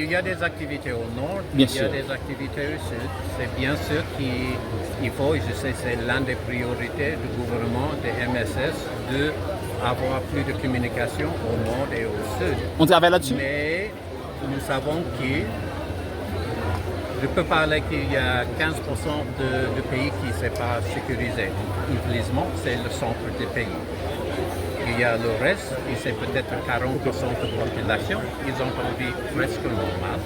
il y a des activités au nord, Bien il y a sûr. des activités au sud. C'est bien sûr qu'il faut, et je sais c'est l'une des priorités du gouvernement, de MSS, d'avoir plus de communication au nord et au sud. On travaille là-dessus? Mais nous savons que je peux parler qu'il y a 15% de pays qui ne sont pas sécurisés. Infelizement, c'est le centre du pays. Il y a le reste, et c'est peut-être 40% de la population, ils ont une vie presque normale.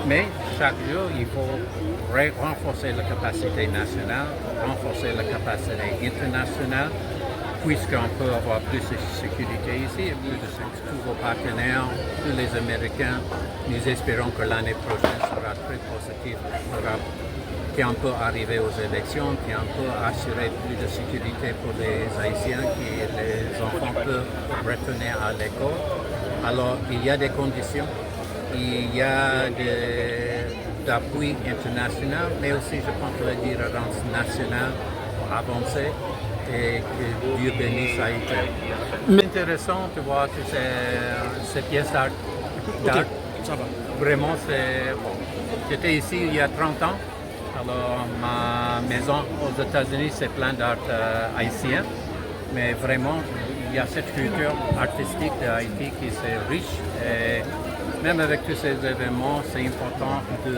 Mais chaque jour, il faut renforcer la capacité nationale, renforcer la capacité internationale, puisqu'on peut avoir plus de sécurité ici, et plus de tous vos partenaires, tous les Américains. Nous espérons que l'année prochaine sera très positive pour l'Europe, qu'on peut arriver aux élections, qu'on peut assurer plus de sécurité pour les Haïtiens, que les enfants peuvent retourner à l'école. Alors, il y a des conditions, il y a d'appui international, mais aussi, je pense, la dirigeance nationale pour avancer et que Dieu bénisse Haïti. C'est intéressant de voir toutes ces pièces d'art. Ok, ça va. Vraiment, c'est bon. J'étais ici il y a 30 ans. Alors, ma maison aux États-Unis, c'est plein d'art haïtien. Mais vraiment, il y a cette culture artistique d'Haïti qui est riche. Et même avec tous ces événements, c'est important de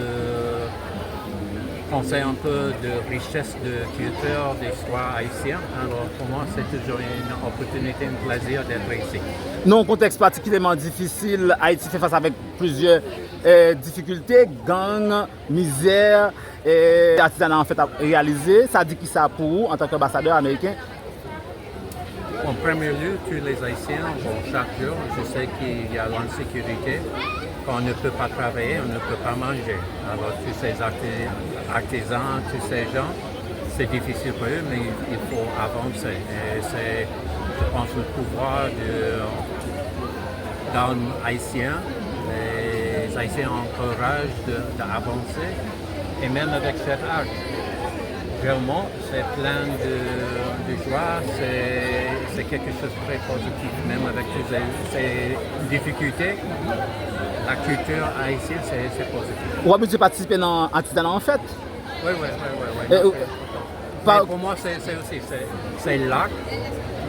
penser un peu de richesse de culture, d'histoire haïtienne. Alors, pour moi, c'est toujours une opportunité, un plaisir d'être ici. Non, contexte particulièrement difficile, Haïti fait face avec plusieurs difficultés, gangs, misère, artisanat en fait à réaliser. Ça dit qui ça pour vous en tant qu'ambassadeur américain? En premier lieu, tous les Haïtiens, chaque jour, je sais qu'il y a l'insécurité, qu'on ne peut pas travailler, on ne peut pas manger. Alors tous ces artisans, tous ces gens, c'est difficile pour eux, mais il faut avancer. Et c'est, je pense, le pouvoir d'un Haïtien. Les Haïtiens encouragent d'avancer, et même avec cet art. Vraiment, c'est plein de joie, c'est quelque chose de très positif, même avec toutes ces difficultés. La culture haïtienne, c'est positif. Ou avez-vous participé dans l'artisanat en fait? Oui. Mais pour moi, c'est aussi c'est l'art,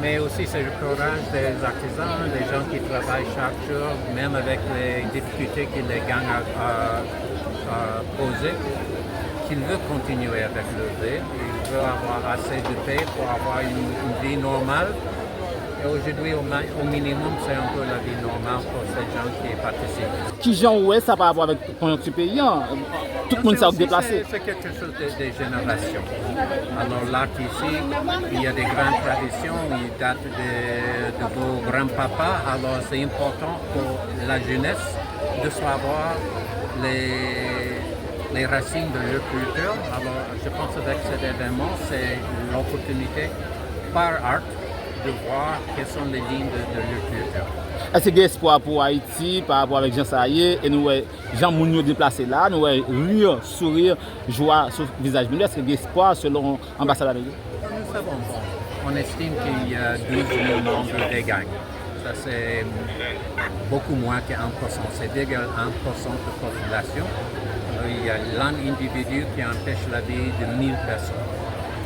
mais aussi c'est le courage des artisans, des gens qui travaillent chaque jour, même avec les difficultés que les gangs posent. Qu'ils veulent continuer avec leur vie, ils veulent avoir assez de paix pour avoir une vie normale. Et aujourd'hui, au minimum, c'est un peu la vie normale pour ces gens qui participent. Qui genre ouais ça va avoir avec la conjoncture paysan? Tout le monde s'est déplacé. C'est quelque chose des générations. Alors là, ici, il y a des grandes traditions, ils datent de vos grands-papas. Alors c'est important pour la jeunesse de savoir les racines de leur culture. Alors, je pense qu'avec cet événement, c'est l'opportunité par art de voir quelles sont les lignes de leur culture. Est-ce qu'il y a espoir pour Haïti par rapport avec Jean Saillé et nous, Jean Mounio déplacé là, nous rire, sourire, joie sur le visage. Est-ce qu'il y a espoir selon l'ambassade américaine? Nous savons, on estime qu'il y a 12 000 membres des gangs. Ça, c'est beaucoup moins que 1%. C'est d'égal 1% de population. Il y a l'un individu qui empêche la vie de 1000 personnes.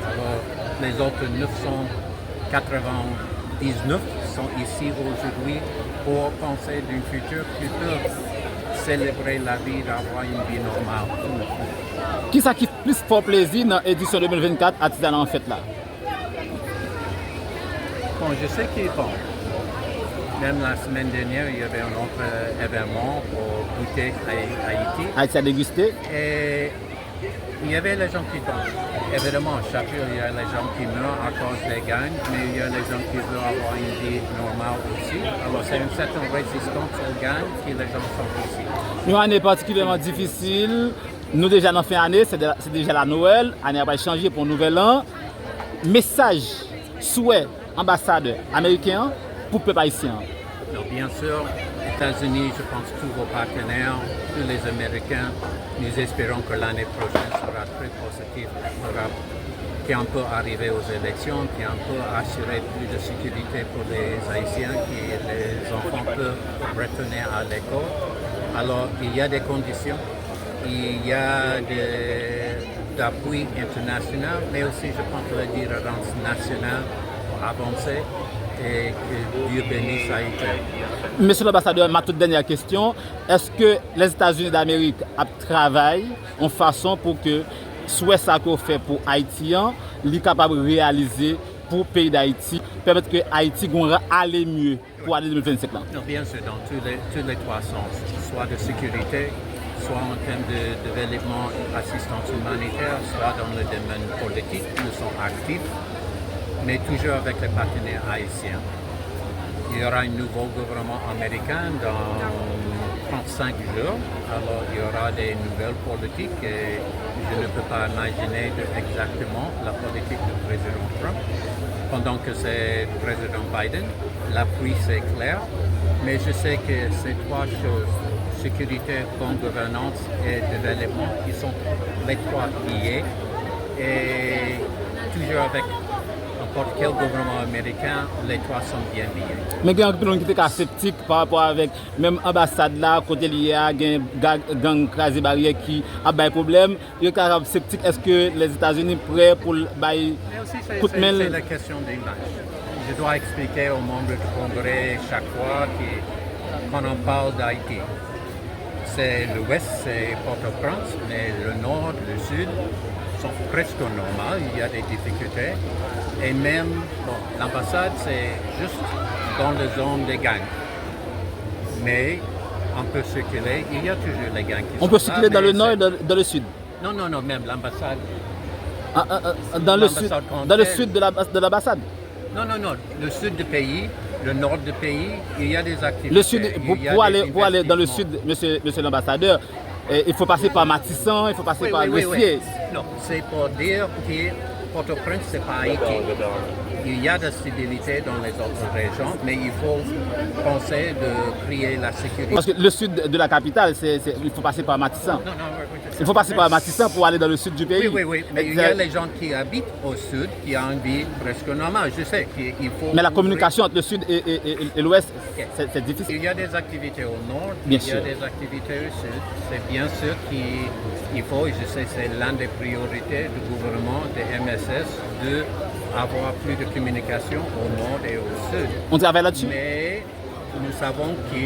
Alors, les autres 999 sont ici aujourd'hui pour penser d'un futur qui peut célébrer la vie, d'avoir une vie normale. Qui ça qui plus fort plaisir dans l'édition 2024 artisanat en fait là? Bon, je sais qu'il est bon. Même la semaine dernière, il y avait un autre événement pour goûter à Haïti. Haïti a dégusté? Et il y avait les gens qui tombent. Évidemment, chaque jour, il y a les gens qui meurent à cause des gangs, mais il y a les gens qui veulent avoir une vie normale aussi. Alors, c'est une certaine résistance aux gangs que les gens sont ici. Une année particulièrement difficile. Nous déjà dans fin d'année, c'est déjà la Noël. L'année va changer pour Nouvel An. Message, souhait, ambassadeur américain pour le peuple haïtien. Donc, bien sûr, États-Unis, je pense tous vos partenaires, tous les Américains, nous espérons que l'année prochaine sera très positive pour l'Europe, qu'on peut arriver aux élections, qu'on peut assurer plus de sécurité pour les Haïtiens, que les enfants peuvent retourner à l'école. Alors, il y a des conditions, il y a d'appui international, mais aussi, je pense, de la direction nationale pour avancer et que Dieu bénisse Haïti. Monsieur l'ambassadeur, ma toute dernière question, est-ce que les États-Unis d'Amérique travaillent en façon pour que soit ça qu'on fait pour Haïtiens, les capable de réaliser pour le pays d'Haïti, permettre que Haïti aller mieux pour aller 2025 là? Non, bien sûr, dans tous les trois sens, soit de sécurité, soit en termes de développement, assistance humanitaire, soit dans le domaine politique, nous sommes actifs, mais toujours avec les partenaires haïtiens. Il y aura un nouveau gouvernement américain dans 35 jours, alors il y aura des nouvelles politiques et je ne peux pas imaginer exactement la politique du président Trump. Pendant que c'est le président Biden, l'appui c'est clair, mais je sais que ces trois choses, sécurité, bonne gouvernance et développement, ils sont les trois liés et toujours avec n'importe quel gouvernement américain, les trois sont bien liés. Mais il y a un peu qui est sceptique par rapport avec même l'ambassade là, côté lié à gang crasé barrière qui a des problèmes. Il y a un sceptique, est-ce que les États-Unis sont prêts pour Mais aussi, c'est la question d'image. Je dois expliquer aux membres du Congrès chaque fois quand on parle d'Haïti. C'est l'ouest, c'est Port-au-Prince, mais le nord, le sud sont presque normaux. Il y a des difficultés. Et même, l'ambassade, c'est juste dans la zone des gangs. Mais on peut circuler, il y a toujours les gangs qui sont on peut circuler là, dans le nord et dans le sud? Non, même l'ambassade. Dans le sud de l'ambassade? Non, le sud du pays, le nord du pays, il y a des activités. Le sud, pour aller dans le sud, monsieur l'ambassadeur, il faut passer par Matissan, il faut passer par Lucier. Non, c'est pour dire que Port-au-Prince, ce n'est pas Haïti. Il y a de la stabilité dans les autres régions, mais il faut penser de créer la sécurité. Parce que le sud de la capitale, il faut passer par Matissan. Non, il faut passer par Matissan pour aller dans le sud du pays. Oui. Mais il y a les gens qui habitent au sud qui ont une vie presque normale. Je sais qu'il faut... Mais la communication entre le sud et l'ouest, c'est difficile. Il y a des activités au nord, bien il y a des activités au sud. C'est bien sûr qu'il faut, et je sais c'est l'une des priorités du gouvernement, des MSS, d'avoir plus de communication au nord et au sud. On travaille là-dessus? Mais nous savons que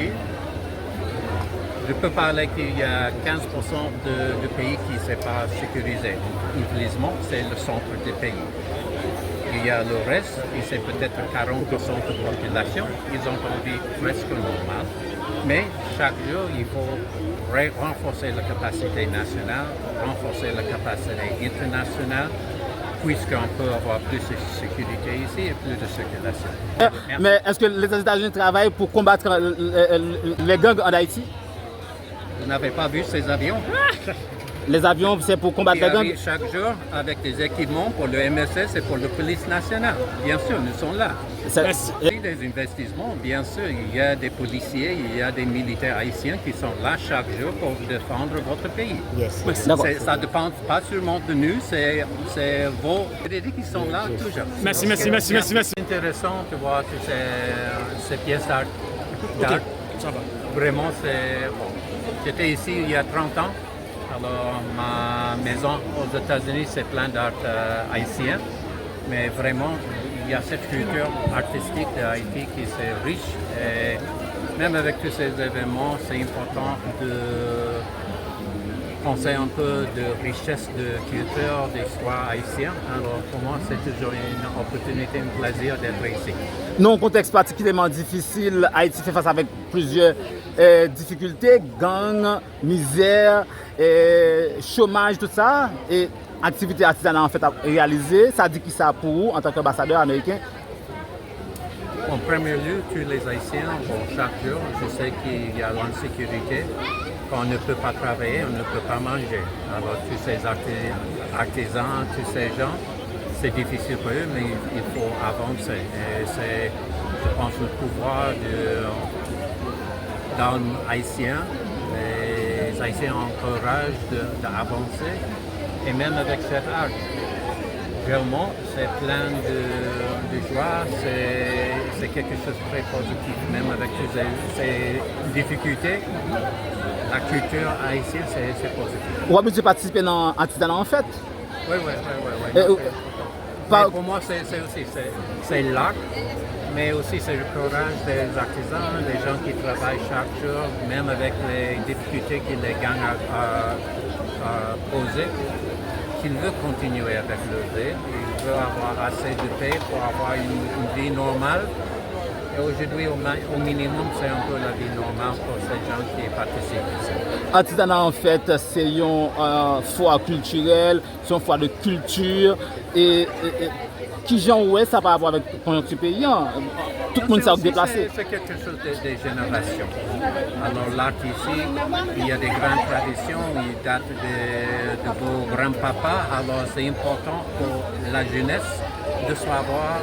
je peux parler qu'il y a 15% du pays qui ne s'est pas sécurisé. Infelicement, c'est le centre du pays. Il y a le reste, et c'est peut-être 40% de la population. Ils ont une vie presque normale. Mais chaque jour, il faut renforcer la capacité nationale, renforcer la capacité internationale, puisqu'on peut avoir plus de sécurité ici et plus de circulation. Mais est-ce que les États-Unis travaillent pour combattre les gangs en Haïti? Vous n'avez pas vu ces avions? Les avions, c'est pour combattre les gangs? Ils arrivent chaque jour avec des équipements pour le MSS et pour la police nationale. Bien sûr, nous sommes là. Il y a des investissements, bien sûr. Il y a des policiers, il y a des militaires haïtiens qui sont là chaque jour pour défendre votre pays. Ça ne dépend pas seulement de nous, c'est vos crédits qui sont là toujours. Merci. C'est intéressant de voir toutes ces pièces d'art. Vraiment, c'est bon. J'étais ici il y a 30 ans. Alors, ma maison aux États-Unis, c'est plein d'art haïtien. Mais vraiment, il y a cette culture artistique d'Haïti qui est riche. Et même avec tous ces événements, c'est important de penser un peu de richesse de culture, d'histoire haïtienne. Alors, pour moi, c'est toujours une opportunité, un plaisir d'être ici. Dans un contexte particulièrement difficile, Haïti fait face avec plusieurs difficultés, gangs, misère, chômage, tout ça, et activité artisanale en fait à réaliser. Ça dit qui ça pour vous en tant qu'ambassadeur américain? En premier lieu, tous les Haïtiens, chaque jour, je sais qu'il y a l'insécurité. Quand on ne peut pas travailler, on ne peut pas manger. Alors tous ces artisans, tous ces gens, c'est difficile pour eux, mais il faut avancer. Et c'est, je pense, le pouvoir d'un Haïtien. Les Haïtiens encouragent d'avancer, et même avec cet art. Vraiment, c'est plein de joie, c'est quelque chose de très positif, même avec toutes ces difficultés. La culture haïtienne, c'est positif. Ou avez-vous participé dans l'artisanat en fait? Oui. Pour moi, c'est aussi c'est l'art, mais aussi c'est le courage des artisans, des gens qui travaillent chaque jour, même avec les difficultés que les gangs ont posées, qu'ils veulent continuer avec leur vie, ils veulent avoir assez de paix pour avoir une vie normale. Et aujourd'hui, au minimum, c'est un peu la vie normale pour ces gens qui participent ici. Artisanat en fait, c'est une foire culturelle, c'est une foire de culture et qui j'en ouais ça par rapport avec le conjoncture paysan. Tout le monde s'est déplacé. C'est quelque chose de génération. Alors là, ici, il y a des grandes traditions, ils datent de vos grands-papas. Alors c'est important pour la jeunesse de savoir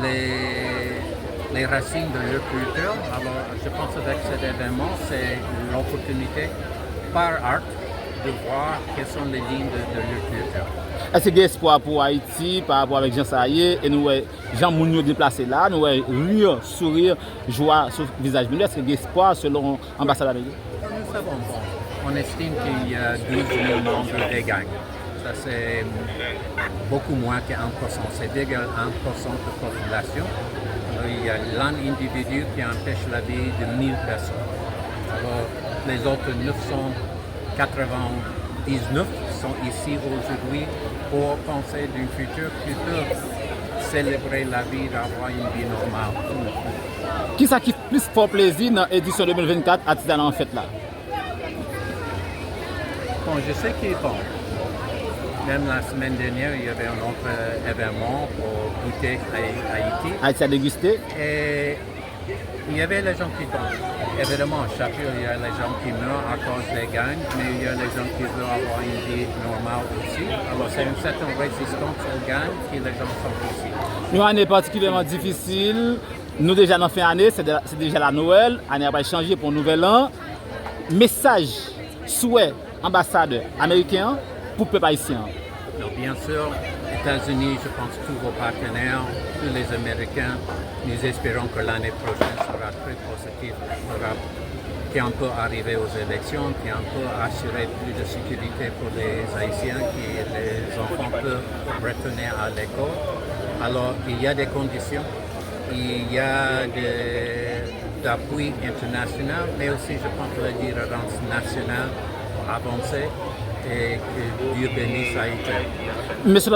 les racines de leur culture. Alors je pense qu'avec cet événement, c'est l'opportunité par art de voir quelles sont les lignes de leur culture. Est-ce qu'il y a espoir pour Haïti par rapport avec Jean Saillé et nous, Jean Mounio déplacé là, nous rire, sourire, joie sur le visage. Mais est-ce qu'il y a espoir selon l'ambassade américaine? Nous savons, on estime qu'il y a 12 000 membres des gangs. Ça, c'est beaucoup moins que 1%. C'est 1% de population. Alors, il y a l'un individu qui empêche la vie de 1000 personnes. Alors, les autres 999 sont ici aujourd'hui pour penser d'un futur qui peut célébrer la vie, d'avoir une vie normale. Qui ça qui plus fort plaisir dans l'édition 2024 artisanat en fait là? Bon, je sais qu'il est bon. Même la semaine dernière, il y avait un autre événement pour goûter à Haïti. Haïti à déguster. Et il y avait les gens qui tombent. Évidemment, chaque jour, il y a les gens qui meurent à cause des gangs, mais il y a les gens qui veulent avoir une vie normale aussi. Alors, c'est une certaine résistance aux gangs que les gens sont ici. Une année particulièrement difficile. Nous déjà dans la fin d'année, c'est déjà la Noël. L'année va changer pour Nouvel An. Message, souhait, ambassadeur américain pour le peuple haïtien. Donc, bien sûr, États-Unis, je pense tous vos partenaires, tous les Américains, nous espérons que l'année prochaine sera très positive, qu'on peut arriver aux élections, qu'on peut assurer plus de sécurité pour les Haïtiens, que les enfants peuvent retourner à l'école. Alors, il y a des conditions, il y a d'appui international, mais aussi, je pense, la différence nationale pour avancer et que Dieu bénisse Haïti. Monsieur